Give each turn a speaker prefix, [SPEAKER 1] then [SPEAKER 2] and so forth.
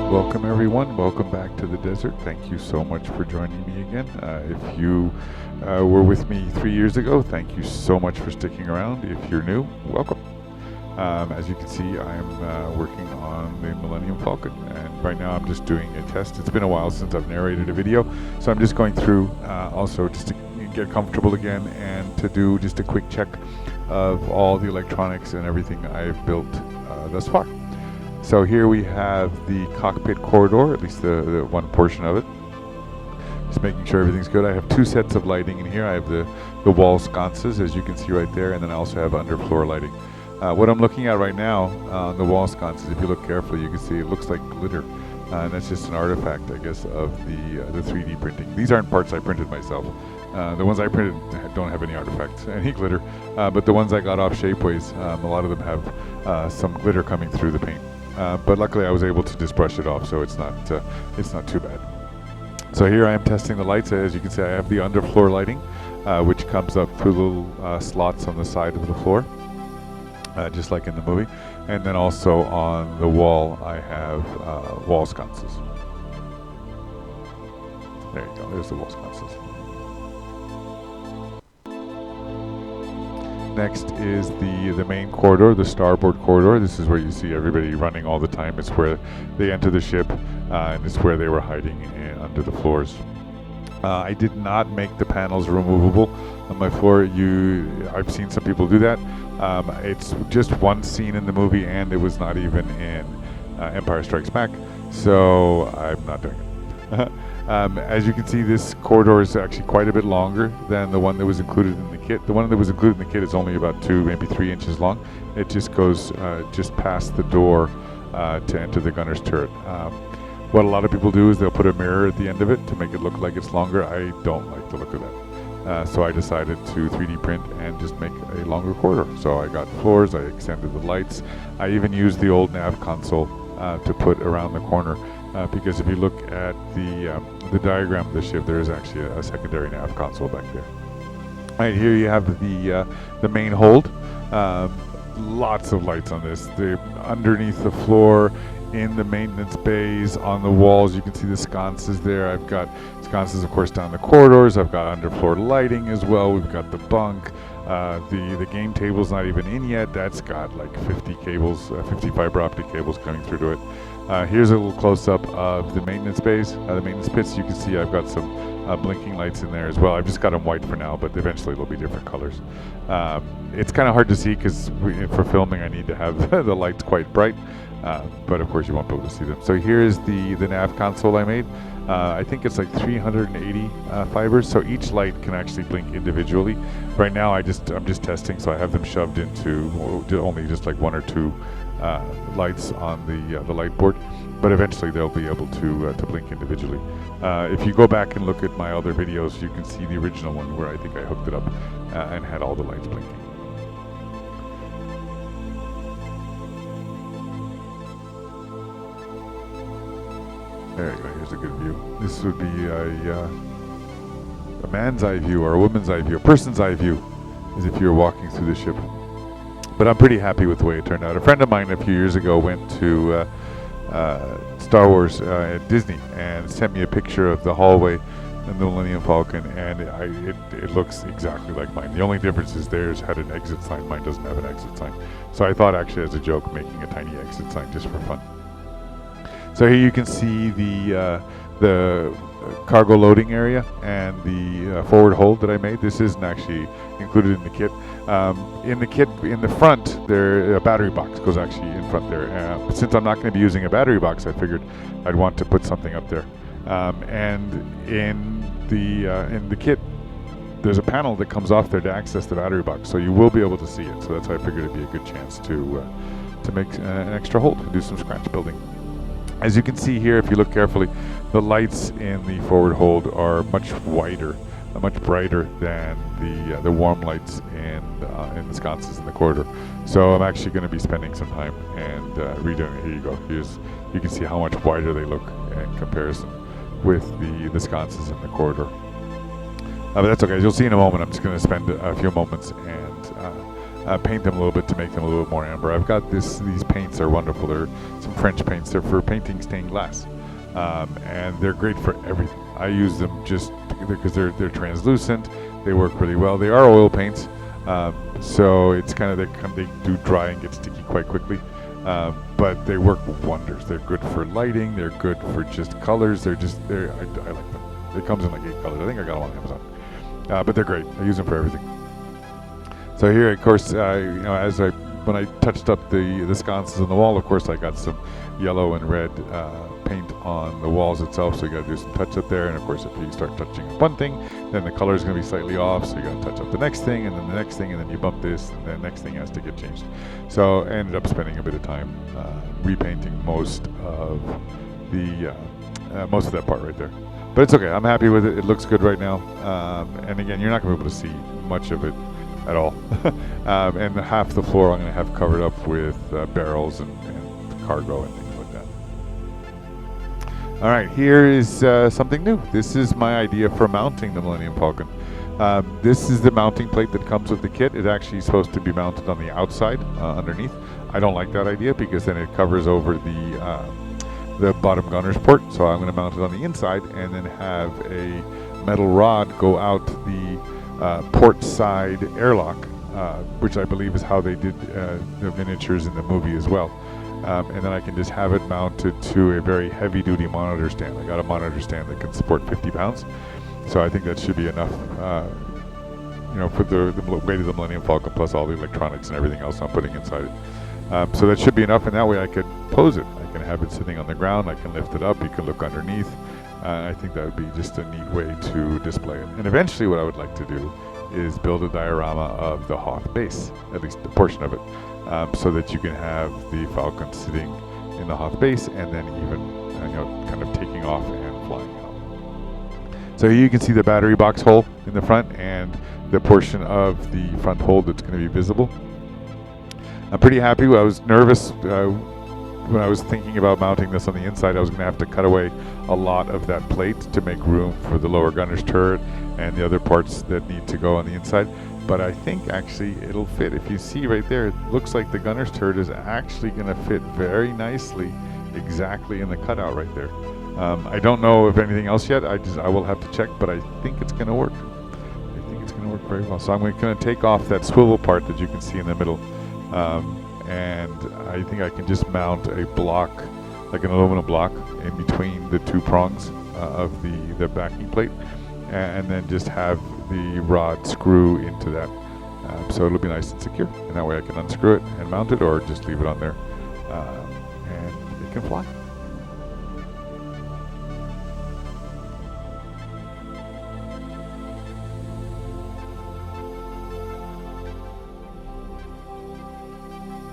[SPEAKER 1] Welcome everyone, welcome back to the desert. Thank you so much for joining me again. If you were with me 3 years ago, thank you so much for sticking around. If you're new, welcome. As you can see, I'm working on the Millennium Falcon, and right now I'm just doing a test. It's been a while since I've narrated a video, so I'm just going through also just to get comfortable again and to do just a quick check of all the electronics and everything I've built thus far. So here we have the cockpit corridor, at least the one portion of it. Just making sure everything's good. I have two sets of lighting in here. I have the wall sconces, as you can see right there, and then I also have underfloor lighting. What I'm looking at right now on the wall sconces, if you look carefully, you can see it looks like glitter. And that's just an artifact, I guess, of the 3D printing. These aren't parts I printed myself. The ones I printed don't have any artifacts, any glitter. But the ones I got off Shapeways, a lot of them have some glitter coming through the paint. But luckily I was able to just brush it off, so it's not too bad. So here I am testing the lights. As you can see, I have the underfloor lighting, which comes up through little slots on the side of the floor, just like in the movie. And then also on the wall, I have wall sconces. There you go, there's the wall sconces. Next is the main corridor, the starboard corridor. This is where you see everybody running all the time. It's where they enter the ship, and it's where they were hiding under the floors. I did not make the panels removable on my floor. I've seen some people do that. It's just one scene in the movie, and it was not even in Empire Strikes Back, so I'm not doing it. As you can see, this corridor is actually quite a bit longer than the one that was included in the kit. The one that was included in the kit is only about 2, maybe 3 inches long. It just goes just past the door to enter the gunner's turret. What a lot of people do is they'll put a mirror at the end of it to make it look like it's longer. I don't like the look of that. So I decided to 3D print and just make a longer corridor. So I got floors, I extended the lights. I even used the old nav console to put around the corner. Because if you look at the diagram of the ship, there is actually a secondary nav console back there. Right here you have the main hold. Lots of lights on this. They're underneath the floor, in the maintenance bays, on the walls. You can see the sconces there. I've got sconces, of course, down the corridors. I've got underfloor lighting as well. We've got the bunk. The game table's not even in yet. That's got like 50 cables, 50 fiber optic cables coming through to it. Here's a little close-up of the maintenance bays, the maintenance pits. You can see I've got some blinking lights in there as well. I've just got them white for now, but eventually they'll be different colors. It's kind of hard to see because for filming I need to have the lights quite bright, but of course you won't be able to see them. So here's the nav console I made. I think it's like 380 fibers, so each light can actually blink individually. Right now I'm just testing, so I have them shoved into only just like 1 or 2 lights on the light board, but eventually they'll be able to blink individually. If you go back and look at my other videos, you can see the original one where I think I hooked it up and had all the lights blinking. There you go, here's a good view. This would be a man's eye view, or a woman's eye view, a person's eye view, as if you were walking through the ship. But I'm pretty happy with the way it turned out. A friend of mine a few years ago went to Star Wars at Disney and sent me a picture of the hallway in the Millennium Falcon, and it looks exactly like mine. The only difference is theirs had an exit sign, mine doesn't have an exit sign. So I thought, actually, as a joke, making a tiny exit sign just for fun. So here you can see the cargo loading area and the forward hold that I made. This isn't actually included in the kit. In the front, a battery box goes actually in front there. But since I'm not going to be using a battery box, I figured I'd want to put something up there. And in the kit, there's a panel that comes off there to access the battery box, so you will be able to see it. So that's why I figured it'd be a good chance to make an extra hold and do some scratch building. As you can see here, if you look carefully, the lights in the forward hold are much wider, much brighter than the warm lights in the sconces in the corridor. So I'm actually going to be spending some time and redoing it. Here you go. You can see how much wider they look in comparison with the sconces in the corridor. But that's okay. As you'll see in a moment, I'm just going to spend a few moments and paint them a little bit to make them a little bit more amber. I've got these paints are wonderful. They're some French paints. They're for painting stained glass, and they're great for everything. I use them just because they're translucent. They work really well. They are oil paints, so it's kind of they do dry and get sticky quite quickly, but they work wonders. They're good for lighting. They're good for just colors. I like them. It comes in like 8 colors. I think I got them on Amazon, but they're great. I use them for everything. So here, of course, when I touched up the sconces on the wall, of course, I got some yellow and red paint on the walls itself, so you got to do some touch up there. And of course, if you start touching up one thing, then the color is going to be slightly off, so you got to touch up the next thing, and then the next thing, and then you bump this, and then the next thing has to get changed. So I ended up spending a bit of time repainting most of that part right there. But it's okay. I'm happy with it. It looks good right now. And again, you're not going to be able to see much of it at all. And half the floor I'm going to have covered up with barrels and cargo and things like that. All right, here is something new. This is my idea for mounting the Millennium Falcon. This is the mounting plate that comes with the kit. It's actually supposed to be mounted on the outside underneath. I don't like that idea because then it covers over the bottom gunner's port. So I'm going to mount it on the inside and then have a metal rod go out the port side airlock, which I believe is how they did the miniatures in the movie as well. And then I can just have it mounted to a very heavy-duty monitor stand. I got a monitor stand that can support 50 pounds, so I think that should be enough, for the weight of the Millennium Falcon plus all the electronics and everything else I'm putting inside it. So that should be enough, and that way I could pose it. I can have it sitting on the ground. I can lift it up. You can look underneath. I think that would be just a neat way to display it. And eventually what I would like to do is build a diorama of the Hoth base, at least a portion of it, so that you can have the Falcon sitting in the Hoth base and then even kind of taking off and flying out. So here you can see the battery box hole in the front and the portion of the front hole that's going to be visible. I'm pretty happy. I was nervous when I was thinking about mounting this on the inside. I was going to have to cut away a lot of that plate to make room for the lower gunner's turret and the other parts that need to go on the inside. But I think actually it'll fit. If you see right there, it looks like the gunner's turret is actually going to fit very nicely exactly in the cutout right there. I don't know of anything else yet. I will have to check, but I think it's going to work. I think it's going to work very well. So I'm going to take off that swivel part that you can see in the middle. And I think I can just mount a block, like an aluminum block, in between the two prongs of the backing plate, and then just have the rod screw into that. So it'll be nice and secure, and that way I can unscrew it and mount it, or just leave it on there, and it can fly.